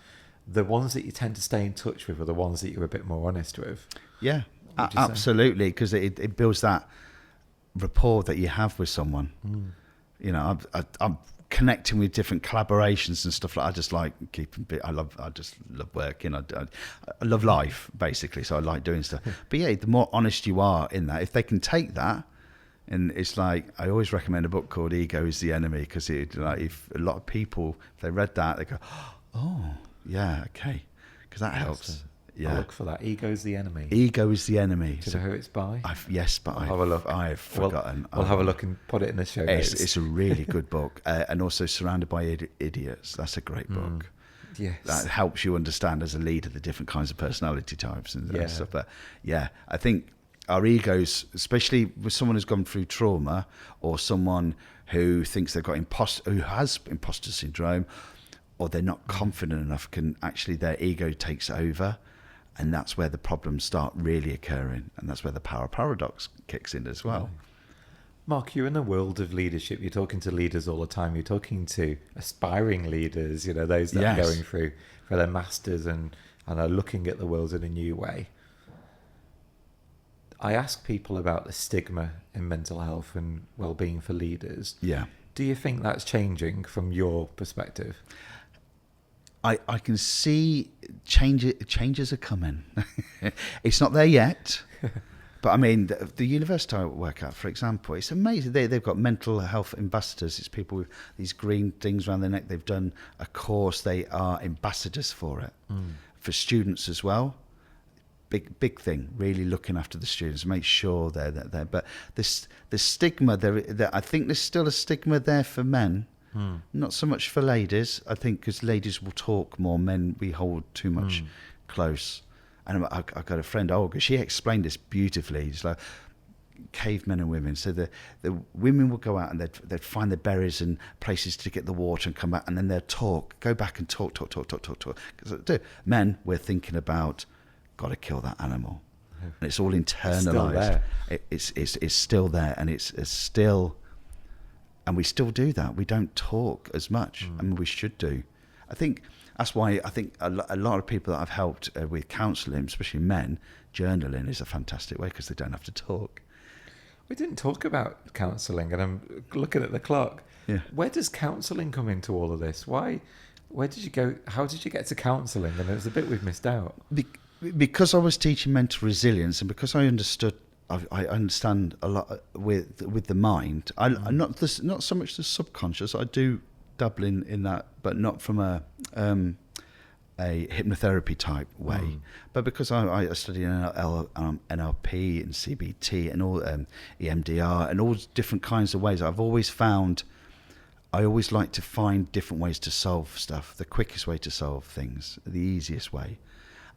the ones that you tend to stay in touch with are the ones that you're a bit more honest with. Yeah, absolutely, because it builds that rapport that you have with someone. You know, I'm connecting with different collaborations and stuff like that. I just like keeping. I just love working. I love life basically, so I like doing stuff. But yeah, the more honest you are in that, if they can take that, and it's like I always recommend a book called Ego is the Enemy, because if a lot of people, if they read that, they go, oh yeah, okay, because that helps. Yeah, I'll look for that. Ego is the Enemy. Ego is the Enemy. Do you know who it's by? Yes, but I'll have a look. I've forgotten. We'll have a look and put it in the show notes. It's a really good book, and also Surrounded by Idiots. That's a great book. Yes, that helps you understand as a leader the different kinds of personality types and stuff. But yeah, I think our egos, especially with someone who's gone through trauma, or someone who thinks they've got who has imposter syndrome, or they're not confident enough, their ego takes over. And that's where the problems start really occurring. And that's where the power paradox kicks in as well. Mark, you're in the world of leadership. You're talking to leaders all the time. You're talking to aspiring leaders, those that are going through for their masters and are looking at the world in a new way. I ask people about the stigma in mental health and well-being for leaders. Yeah. Do you think that's changing from your perspective? I can see changes are coming. It's not there yet, but I mean, the university I work at, for example, it's amazing. They've got mental health ambassadors. It's people with these green things around their neck. They've done a course. They are ambassadors for it, for students as well. Big thing, really looking after the students, make sure they're there. But the stigma, I think there's still a stigma there for men. Not so much for ladies, I think, because ladies will talk more. Men, we hold too much close. And I got a friend, Olga, she explained this beautifully. It's like cavemen and women. So the women will go out and they'd find the berries and places to get the water and come back, and then they'll go back and talk. Because men, we're thinking about, got to kill that animal. And it's all internalized. It's still there, and it's still And we still do that. We don't talk as much, and we should do. I think that's why I think a lot of people that I've helped with counselling, especially men, journaling is a fantastic way because they don't have to talk. We didn't talk about counselling, and I'm looking at the clock. Yeah. Where does counselling come into all of this? Why? Where did you go? How did you get to counselling? And it's a bit we've missed out. Because I was teaching mental resilience, and because I understood. I understand a lot with the mind. I'm not so much the subconscious. I do dabble in that, but not from a hypnotherapy type way. But because I study NLP and CBT and all EMDR and all different kinds of ways, I've always found I always like to find different ways to solve stuff. The quickest way to solve things, the easiest way.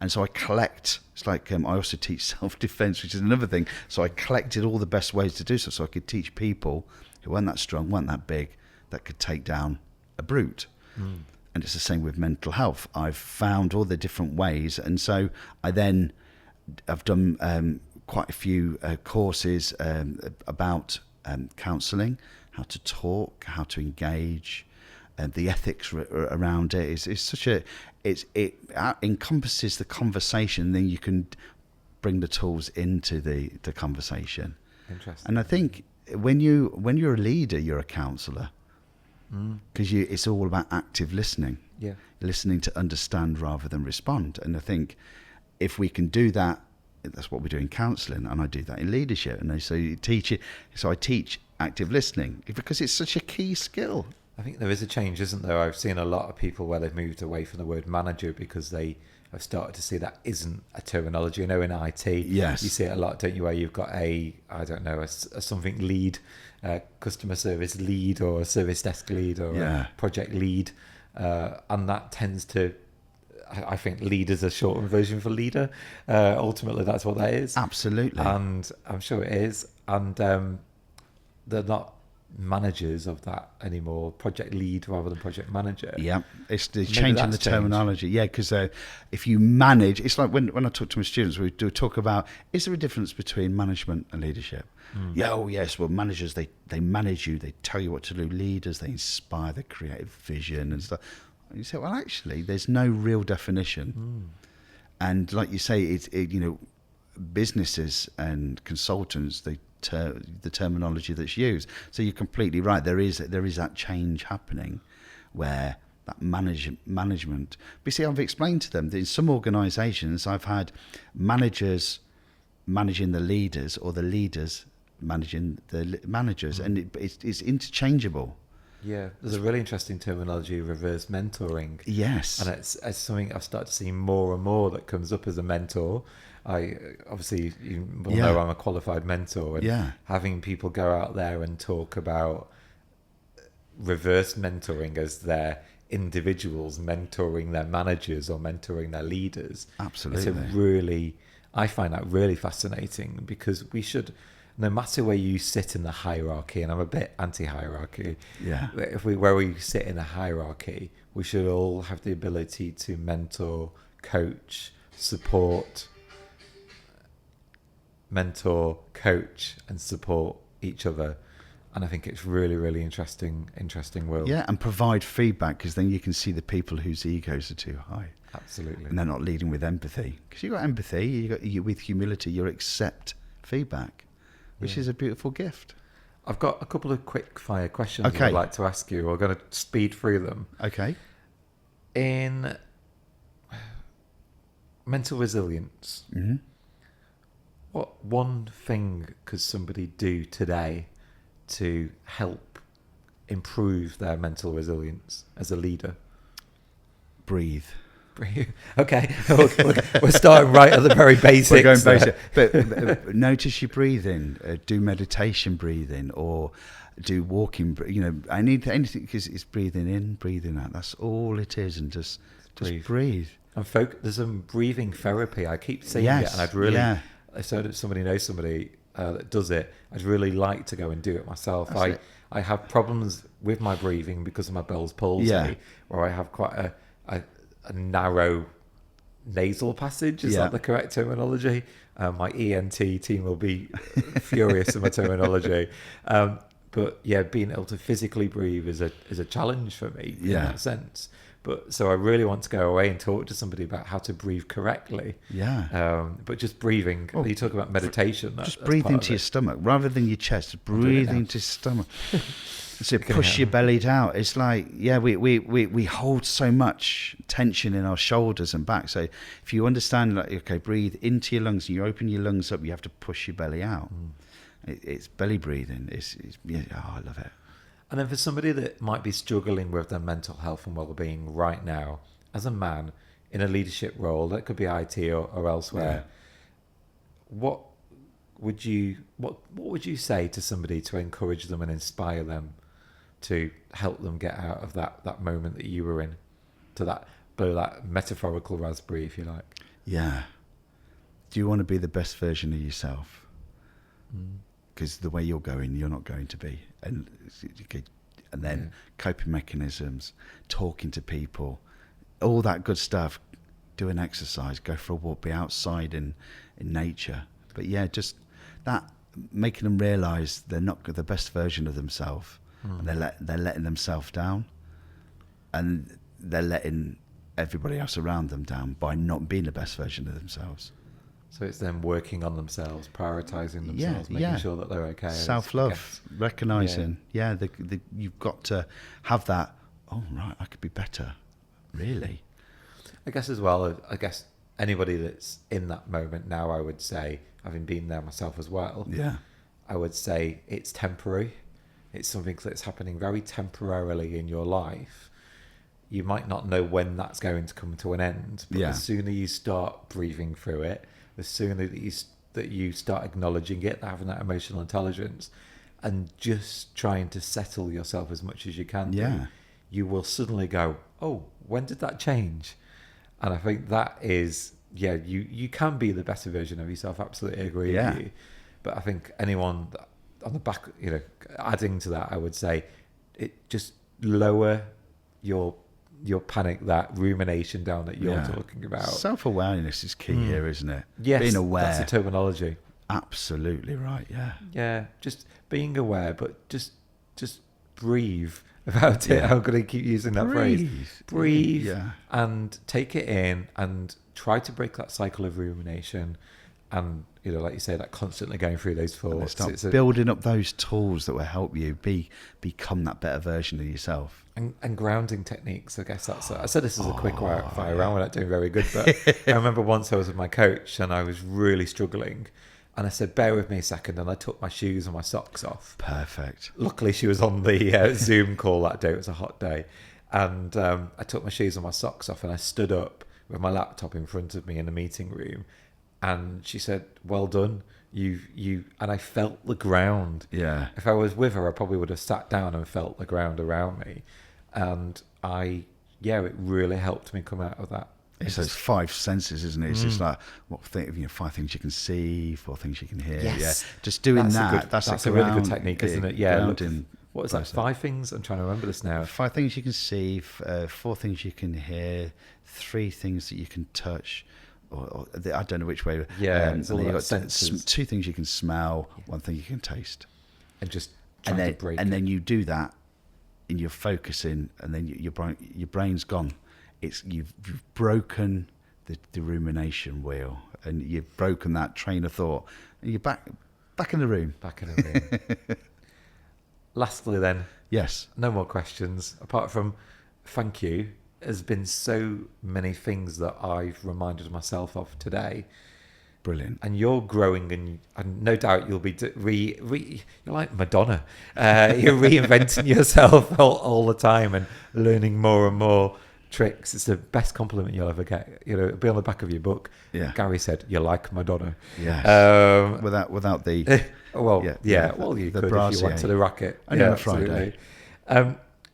And so I collect, it's like I also teach self-defense, which is another thing. So I collected all the best ways to do so I could teach people who weren't that strong, weren't that big, that could take down a brute. And it's the same with mental health. I've found all the different ways. And so I've done quite a few courses about counselling, how to talk, how to engage, the ethics around it is such a it encompasses the conversation. Then you can bring the tools into the conversation. Interesting. And I think when you're a leader, you're a counsellor because it's all about active listening. Yeah, listening to understand rather than respond. And I think if we can do that, that's what we do in counselling, and I do that in leadership. And so you teach it. So I teach active listening because it's such a key skill. I think there is a change, isn't there? I've seen a lot of people where they've moved away from the word manager because they have started to see that isn't a terminology. You know, in IT, yes, you see it a lot, don't you? Where you've got a something lead, customer service lead, or a service desk lead, or a project lead, and that tends to. I think lead is a shortened version for leader. Ultimately, that's what that is. Absolutely, and I'm sure it is. And they're not managers of that anymore, project lead rather than project manager. Yeah, it's the changing the terminology. Yeah, because if you manage, it's like when I talk to my students, we do talk about, is there a difference between management and leadership? Yeah, oh yes, well, managers, they manage you, they tell you what to do. Leaders, they inspire, they create vision and stuff. And you say, well, actually, there's no real definition. And like you say, businesses and consultants, the terminology that's used. So you're completely right. There is that change happening where that management. But see, I've explained to them that in some organisations I've had managers managing the leaders or the leaders managing the managers, and it's interchangeable. Yeah, there's a really interesting terminology, reverse mentoring. Yes. And it's something I've started to see more and more that comes up as a mentor. Obviously, you will know I'm a qualified mentor, and having people go out there and talk about reverse mentoring as their individuals mentoring their managers or mentoring their leaders. Absolutely. I find that really fascinating, because we should, no matter where you sit in the hierarchy, and I'm a bit anti-hierarchy, where we sit in a hierarchy, we should all have the ability to mentor, coach, support each other. And I think it's really, really interesting world. Yeah, and provide feedback, because then you can see the people whose egos are too high. Absolutely. And they're not leading with empathy. Because you've got empathy, with humility, you accept feedback, which is a beautiful gift. I've got a couple of quick fire questions I'd like to ask you. We're going to speed through them. Okay. In mental resilience, what one thing could somebody do today to help improve their mental resilience as a leader? Breathe. Okay, we're starting right at the very basics. We're going basic, but notice your breathing. Do meditation breathing, or do walking. I need anything, because it's breathing in, breathing out. That's all it is, and just breathe. And there's some breathing therapy. I keep saying it, and I'd really. So if somebody knows somebody that does it, I'd really like to go and do it myself. I have problems with my breathing because of my Bell's palsy, where I have quite a narrow nasal passage. Is that the correct terminology? My ENT team will be furious with my terminology. But yeah, being able to physically breathe is a challenge for me in that sense. But so I really want to go away and talk to somebody about how to breathe correctly. Yeah. But just breathing. You talk about meditation. Just breathe into your stomach rather than your chest. Breathe into your stomach. So push your belly down. It's like, we hold so much tension in our shoulders and back. So if you understand, like, okay, breathe into your lungs, and you open your lungs up, you have to push your belly out. It's belly breathing. I love it. And then for somebody that might be struggling with their mental health and well-being right now, as a man in a leadership role, that could be IT or elsewhere, what would you say to somebody to encourage them and inspire them to help them get out of that moment that you were in, to that metaphorical raspberry, if you like? Yeah. Do you want to be the best version of yourself? Because the way you're going, you're not going to be. And then coping mechanisms, talking to people, all that good stuff. Do an exercise, go for a walk, be outside in nature. But just that, making them realise they're not the best version of themselves, and they're letting themselves down, and they're letting everybody else around them down by not being the best version of themselves. So it's them working on themselves, prioritising themselves, making sure that they're okay. Self-love, recognising. You've got to have that, oh, right, I could be better, really. I guess as well, anybody that's in that moment now, I would say, having been there myself as well, I would say it's temporary. It's something that's happening very temporarily in your life. You might not know when that's going to come to an end, but the sooner you start breathing through it, the sooner that you start acknowledging it, having that emotional intelligence, and just trying to settle yourself as much as you can do, you will suddenly go, oh, when did that change? And I think that is, you can be the better version of yourself. Absolutely agree with you. But I think anyone on the back, adding to that, I would say, it just lower your panic, that rumination down that you're talking about. Self-awareness is key here, isn't it? Yes, being aware. That's the terminology. Absolutely right. Yeah, just being aware, but just breathe about it. I'm going to keep using that phrase. Breathe and take it in, and try to break that cycle of rumination. And like you say, that constantly going through those thoughts. Start building up those tools that will help you become that better version of yourself. And grounding techniques, I guess that's. I said this is a quick fire round. We're not doing very good, but I remember once I was with my coach and I was really struggling, and I said, "Bear with me a second," and I took my shoes and my socks off. Perfect. Luckily, she was on the Zoom call that day. It was a hot day, and I took my shoes and my socks off, and I stood up with my laptop in front of me in the meeting room. And she said, "Well done, you." And I felt the ground. Yeah. If I was with her, I probably would have sat down and felt the ground around me. And it really helped me come out of that. It's those five senses, isn't it? It's just like 5 things you can see, 4 things you can hear. Yes. Yeah. Just doing that's a really good technique, isn't it? Yeah. What is that? Process. 5 things? I'm trying to remember this now. 5 things you can see, 4 things you can hear, 3 things that you can touch. Or I don't know which way. It's all you've got senses. 2 things you can smell, 1 thing you can taste, and just trying to break. And then you do that, and you're focusing, and then your brain's gone. You've broken the rumination wheel, and you've broken that train of thought, and you're back in the room. Back in the room. Lastly, then, yes, no more questions apart from thank you. There's been so many things that I've reminded myself of today. Brilliant. And you're growing, and no doubt you'll be you're like Madonna. You're reinventing yourself all the time and learning more and more tricks. It's the best compliment you'll ever get. It'll be on the back of your book. Yeah. Gary said, "You're like Madonna." Yes. Without the well, you could if you wanted to rock it. Only on a Friday.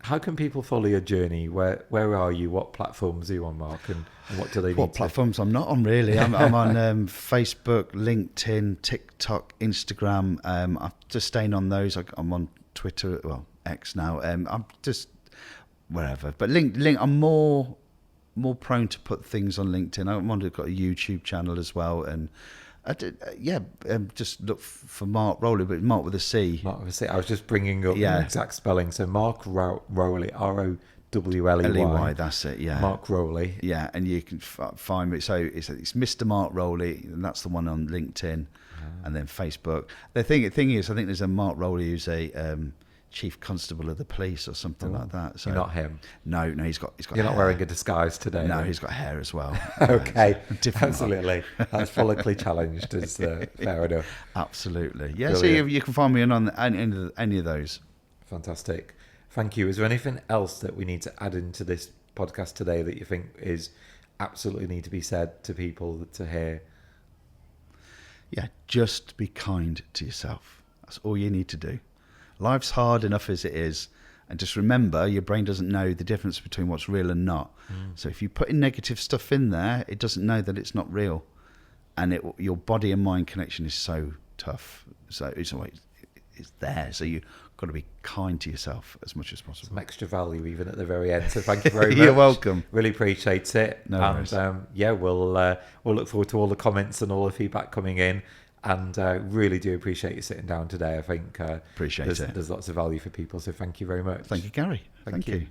How can people follow your journey? Where are you? What platforms are you on, Mark? And what do they need? What platforms I'm not on, really? I'm on Facebook, LinkedIn, TikTok, Instagram. I'm just staying on those. I'm on Twitter, well, X now. I'm just wherever. But I'm more prone to put things on LinkedIn. I've got a YouTube channel as well, and I did, just look for Marc Rowley, but Mark with a C. Mark with a C. I was just bringing up Yeah. the exact spelling. So Marc Rowley, Rowley. L-E-Y, that's it, yeah. Marc Rowley. Yeah, and you can find me. So it's Mr. Marc Rowley, and that's the one on LinkedIn, and then Facebook. The thing is, I think there's a Marc Rowley who's a chief constable of the police or something like that. So You're not him. No, he's got. You're hair. not wearing a disguise today. No, then? he's got hair as well. Okay, Different absolutely. That's follically challenged. Is fair enough. Absolutely, yeah. Brilliant. So you can find me on any of those. Fantastic. Thank you. Is there anything else that we need to add into this podcast today that you think is absolutely need to be said to people to hear? Yeah, just be kind to yourself. That's all you need to do. Life's hard enough as it is, and just remember your brain doesn't know the difference between what's real and not. So if you put in negative stuff in there, it doesn't know that it's not real, and your body and mind connection is so tough. So it's there. So you've got to be kind to yourself as much as possible. Some extra value even at the very end. So thank you very much. You're welcome. Really appreciate it. No worries. We'll look forward to all the comments and all the feedback coming in. And really do appreciate you sitting down today. I think Appreciate it. There's lots of value for people. So thank you very much. Thank you, Gary. Thank you.